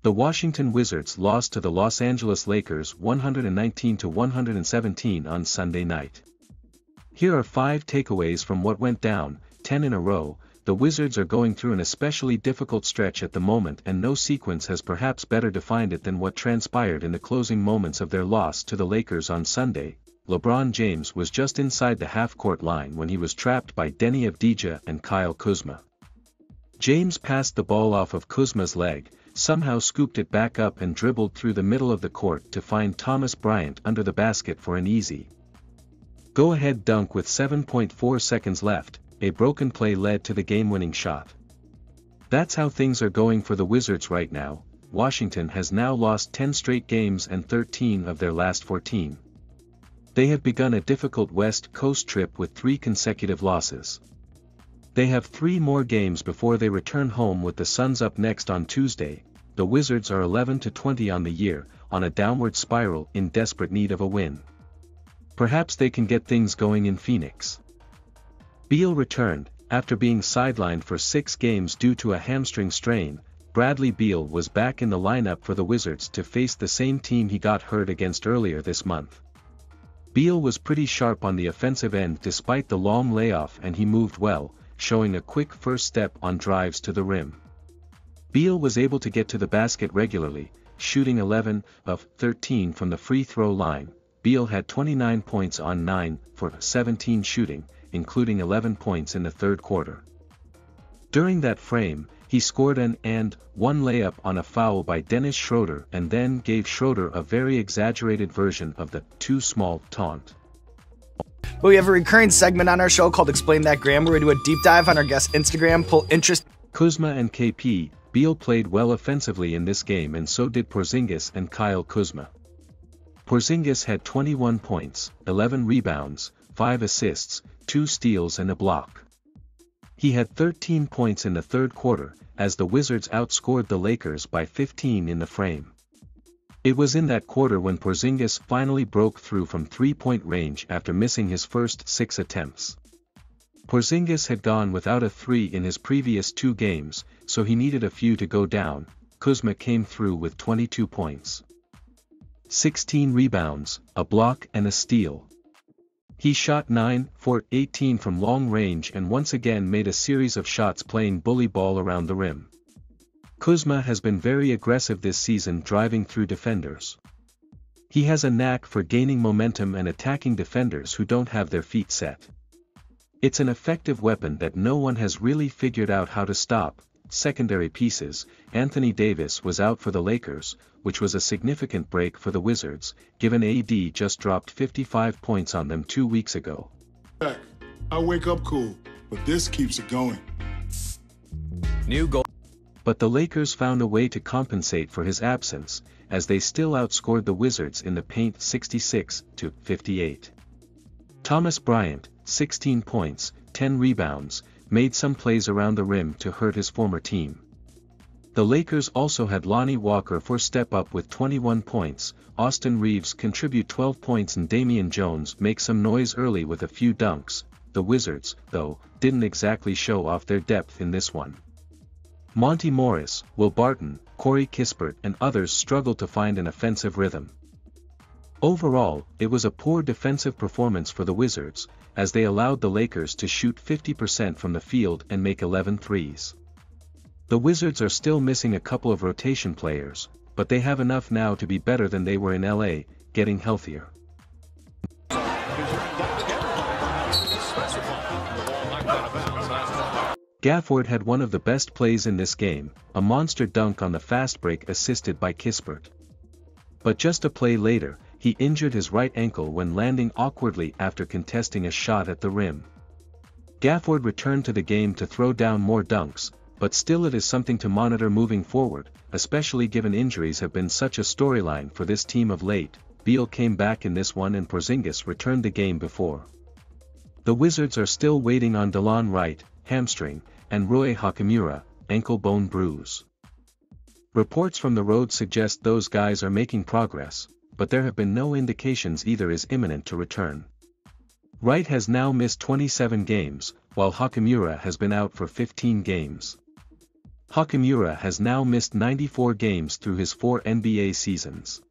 The Washington Wizards lost to the Los Angeles Lakers 119-117 on Sunday night. Here are 5 takeaways from what went down. 10 in a row. The Wizards are going through an especially difficult stretch at the moment, and no sequence has perhaps better defined it than what transpired in the closing moments of their loss to the Lakers on Sunday. LeBron James was just inside the half-court line when he was trapped by Deni Avdija and Kyle Kuzma. James passed the ball off of Kuzma's leg, somehow scooped it back up and dribbled through the middle of the court to find Thomas Bryant under the basket for an easy go-ahead dunk with 7.4 seconds left. A broken play led to the game-winning shot. That's how things are going for the Wizards right now. Washington has now lost 10 straight games and 13 of their last 14. They have begun a difficult West Coast trip with 3 consecutive losses. They have 3 more games before they return home, with the Suns up next on Tuesday. The Wizards are 11-20 on the year, on a downward spiral, in desperate need of a win. Perhaps they can get things going in Phoenix. Beal returned. After being sidelined for 6 games due to a hamstring strain. Bradley Beal was back in the lineup for the Wizards to face the same team he got hurt against earlier this month. Beal was pretty sharp on the offensive end despite the long layoff, and he moved well, showing a quick first step on drives to the rim. Beal was able to get to the basket regularly, shooting 11 of 13 from the free throw line. Beal had 29 points on 9 for 17 shooting, including 11 points in the third quarter. During that frame, he scored an and one layup on a foul by Dennis Schroeder, and then gave Schroeder a very exaggerated version of the "too small" taunt. But we have a recurring segment on our show called Explain That Gram, where we do a deep dive on our guest Instagram, pull interest. Kuzma and KP. Beal played well offensively in this game, and so did Porzingis and Kyle Kuzma. Porzingis had 21 points, 11 rebounds, 5 assists, 2 steals and a block. He had 13 points in the third quarter, as the Wizards outscored the Lakers by 15 in the frame. It was in that quarter when Porzingis finally broke through from three-point range after missing his first 6 attempts. Porzingis had gone without a 3 in his previous 2 games, so he needed a few to go down. Kuzma came through with 22 points, 16 rebounds, a block and a steal. He shot 9 for 18 from long range and once again made a series of shots playing bully ball around the rim. Kuzma has been very aggressive this season, driving through defenders. He has a knack for gaining momentum and attacking defenders who don't have their feet set. It's an effective weapon that no one has really figured out how to stop. Secondary pieces. Anthony Davis was out for the Lakers, which was a significant break for the Wizards, given AD just dropped 55 points on them 2 weeks ago. I wake up cool, but this keeps it going. New goal. But the Lakers found a way to compensate for his absence, as they still outscored the Wizards in the paint 66-58. Thomas Bryant, 16 points, 10 rebounds, made some plays around the rim to hurt his former team. The Lakers also had Lonnie Walker for step up with 21 points, Austin Reeves contribute 12 points and Damian Jones make some noise early with a few dunks. The Wizards, though, didn't exactly show off their depth in this one. Monty Morris, Will Barton, Corey Kispert and others struggled to find an offensive rhythm. Overall, it was a poor defensive performance for the Wizards, as they allowed the Lakers to shoot 50% from the field and make 11 threes. The Wizards are still missing a couple of rotation players, but they have enough now to be better than they were in LA, getting healthier. Gafford had one of the best plays in this game, a monster dunk on the fast break assisted by Kispert. But just a play later, he injured his right ankle when landing awkwardly after contesting a shot at the rim. Gafford returned to the game to throw down more dunks, but still it is something to monitor moving forward, especially given injuries have been such a storyline for this team of late. Beal came back in this one and Porzingis returned the game before. The Wizards are still waiting on Delon Wright, hamstring, and Rui Hachimura, ankle bone bruise. Reports from the road suggest those guys are making progress, but there have been no indications either is imminent to return. Wright has now missed 27 games, while Hachimura has been out for 15 games. Hachimura has now missed 94 games through his 4 NBA seasons.